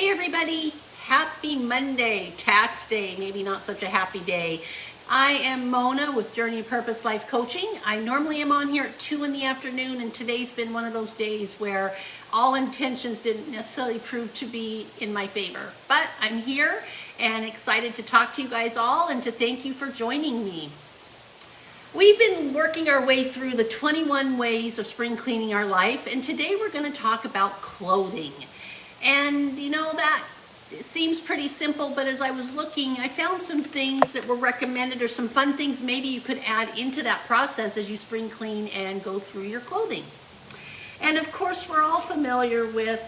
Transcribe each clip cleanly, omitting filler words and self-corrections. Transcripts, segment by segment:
Hey everybody, happy Monday, tax day, maybe not such a happy day. I am Mona with Journey.Of.Purpose Life Coaching. I normally am on here at 2 in the afternoon, and today's been one of those days where all intentions didn't necessarily prove to be in my favor. But I'm here and excited to talk to you guys all and to thank you for joining me. We've been working our way through the 21 ways of spring cleaning our life, and today we're going to talk about clothing. And you know, that seems pretty simple, but as I was looking, I found some things that were recommended, or some fun things maybe you could add into that process as you spring clean and go through your clothing. And of course, we're all familiar with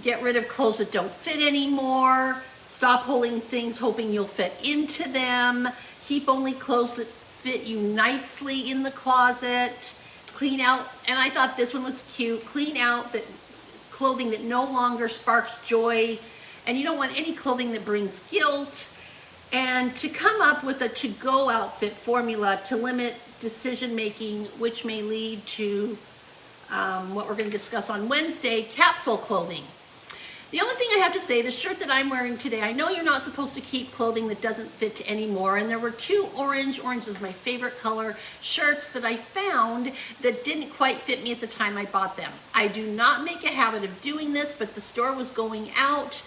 get rid of clothes that don't fit anymore, stop holding things hoping you'll fit into them, keep only clothes that fit you nicely in the closet, clean out, and I thought this one was cute, clean out that clothing that no longer sparks joy, and you don't want any clothing that brings guilt, and to come up with a to-go outfit formula to limit decision making, which may lead to what we're going to discuss on Wednesday, capsule clothing. The only thing I have to say, the shirt that I'm wearing today, I know you're not supposed to keep clothing that doesn't fit anymore, and there were two orange is my favorite color, shirts that I found that didn't quite fit me at the time I bought them. I do not make a habit of doing this, but the store was going out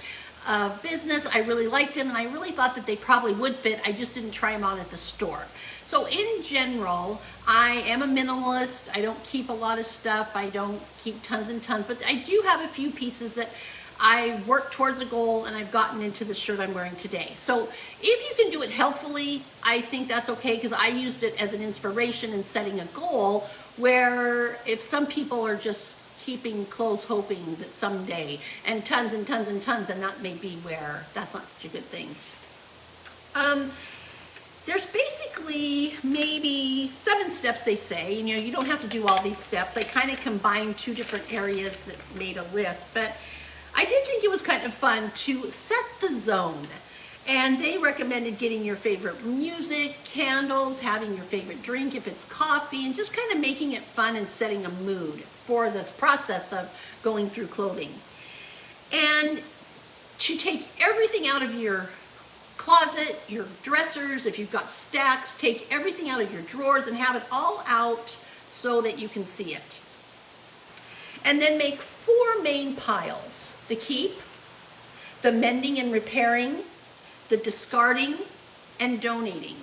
of business. I really liked them, and I really thought that they probably would fit. I just didn't try them on at the store. So in general, I am a minimalist. I don't keep a lot of stuff. I don't keep tons and tons, but I do have a few pieces that I work towards a goal, and I've gotten into the shirt I'm wearing today. So if you can do it healthfully, I think that's okay, because I used it as an inspiration in setting a goal, where if some people are just keeping clothes hoping that someday, and tons and tons and tons, and that may be where that's not such a good thing. There's basically maybe 7 steps, they say. You know, you don't have to do all these steps. I kind of combined 2 different areas that made a list, but I did think it was kind of fun to set the zone. And they recommended getting your favorite music, candles, having your favorite drink if it's coffee, and just kind of making it fun and setting a mood for this process of going through clothing. And to take everything out of your closet, your dressers, if you've got stacks, take everything out of your drawers and have it all out so that you can see it. And then make 4 main piles: the keep, the mending and repairing, the discarding, and donating.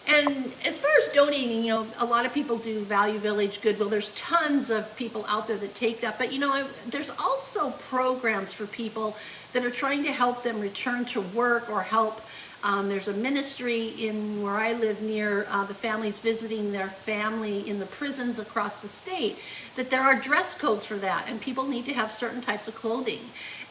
And as far as donating, you know, a lot of people do Value Village, Goodwill. There's tons of people out there that take that. But, you know, there's also programs for people that are trying to help them return to work or help. There's a ministry in where I live near the families visiting their family in the prisons across the state, that there are dress codes for that, and people need to have certain types of clothing.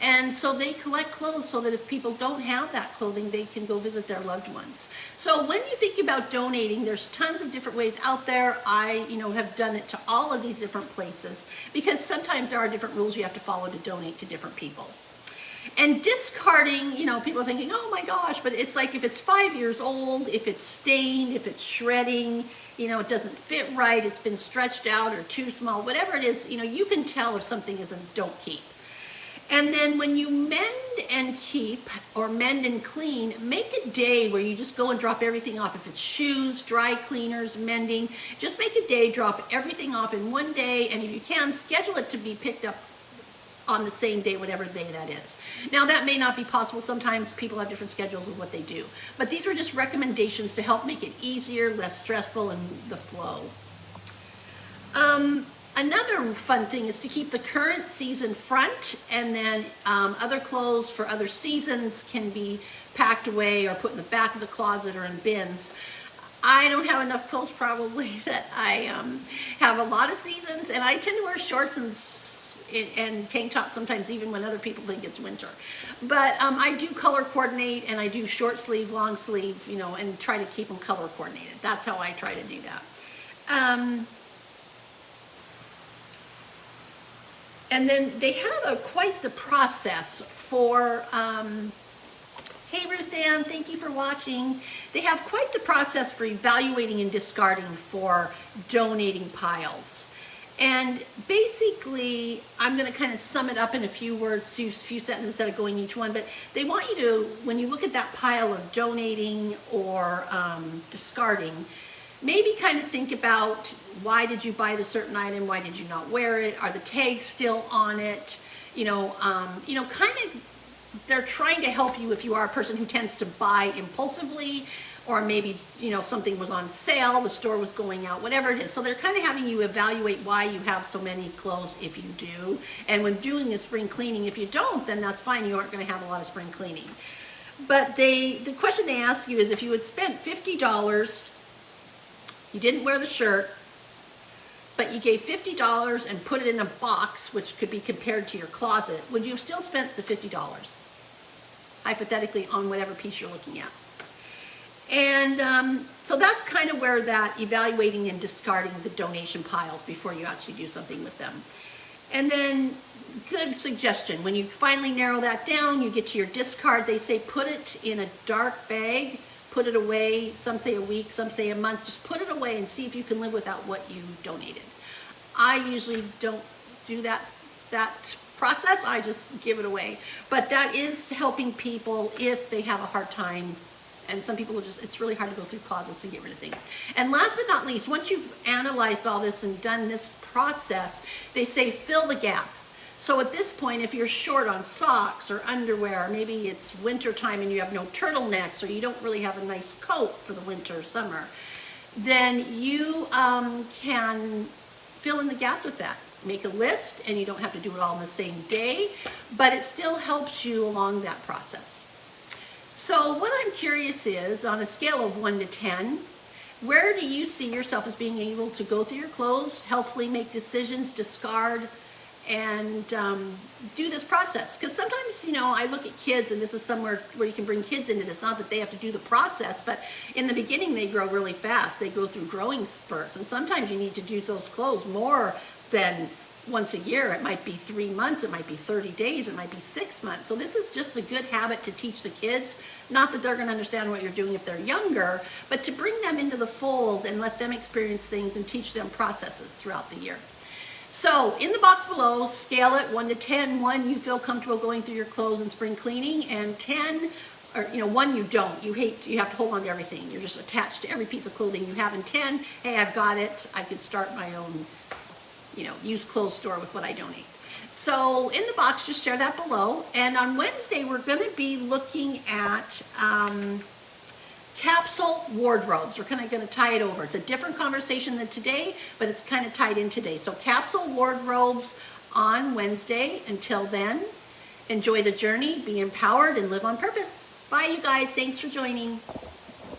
And so they collect clothes so that if people don't have that clothing, they can go visit their loved ones. So when you think about donating, there's tons of different ways out there. I, have done it to all of these different places, because sometimes there are different rules you have to follow to donate to different people. And discarding, people are thinking, oh my gosh, but it's like if it's 5 years old, if it's stained, if it's shredding, it doesn't fit right, it's been stretched out or too small, whatever it is, you can tell if something is a don't keep. And then when you mend and keep, or mend and clean, make a day where you just go and drop everything off. If it's shoes, dry cleaners, mending, just make a day, drop everything off in one day, and if you can, schedule it to be picked up on the same day, whatever day that is. Now, that may not be possible. Sometimes people have different schedules of what they do. But these are just recommendations to help make it easier, less stressful, and the flow. Another fun thing is to keep the current season front, and then other clothes for other seasons can be packed away or put in the back of the closet or in bins. I don't have enough clothes probably that I have a lot of seasons, and I tend to wear shorts and tank tops sometimes, even when other people think it's winter. But I do color coordinate, and I do short sleeve, long sleeve, and try to keep them color coordinated. That's how I try to do that. And then they have quite the process for, hey Ruth Ann, thank you for watching. They have quite the process for evaluating and discarding for donating piles. And basically, I'm going to kind of sum it up in a few words, a few sentences instead of going each one. But they want you to, when you look at that pile of donating or discarding, maybe kind of think about, why did you buy the certain item? Why did you not wear it? Are the tags still on it? Kind of, they're trying to help you if you are a person who tends to buy impulsively, or maybe, something was on sale, the store was going out, whatever it is. So they're kind of having you evaluate why you have so many clothes if you do. And when doing a spring cleaning, if you don't, then that's fine. You aren't going to have a lot of spring cleaning. But the question they ask you is, if you had spent $50, you didn't wear the shirt, but you gave $50 and put it in a box, which could be compared to your closet, would you have still spent the $50? Hypothetically, on whatever piece you're looking at. And so that's kind of where that evaluating and discarding the donation piles before you actually do something with them. And then, good suggestion, when you finally narrow that down, you get to your discard, they say put it in a dark bag, put it away. Some say a week, some say a month. Just put it away and see if you can live without what you donated. I usually don't do that process. I just give it away. But that is helping people if they have a hard time. And some people will it's really hard to go through closets and get rid of things. And last but not least, once you've analyzed all this and done this process, they say fill the gap. So at this point, if you're short on socks or underwear, or maybe it's winter time and you have no turtlenecks, or you don't really have a nice coat for the winter or summer, then you can fill in the gaps with that. Make a list, and you don't have to do it all in the same day, but it still helps you along that process. So what I'm curious is, on a scale of 1 to 10, where do you see yourself as being able to go through your clothes, healthfully make decisions, discard, and do this process? Because sometimes, I look at kids, and this is somewhere where you can bring kids into this. Not that they have to do the process, but in the beginning they grow really fast. They go through growing spurts, and sometimes you need to do those clothes more than once a year. It might be 3 months, it might be 30 days, it might be 6 months. So this is just a good habit to teach the kids. Not that they're going to understand what you're doing if they're younger, but to bring them into the fold and let them experience things and teach them processes throughout the year. So in the box below, scale it 1 to 10. 1, you feel comfortable going through your clothes and spring cleaning, and 10, or 1, you don't. You have to hold on to everything. You're just attached to every piece of clothing you have. And 10, hey, I've got it. I could start my own used clothes store with what I donate. So in the box, just share that below. And on Wednesday, we're going to be looking at capsule wardrobes. We're kind of going to tie it over. It's a different conversation than today, but it's kind of tied in today. So capsule wardrobes on Wednesday. Until then, enjoy the journey, be empowered, and live on purpose. Bye, you guys. Thanks for joining.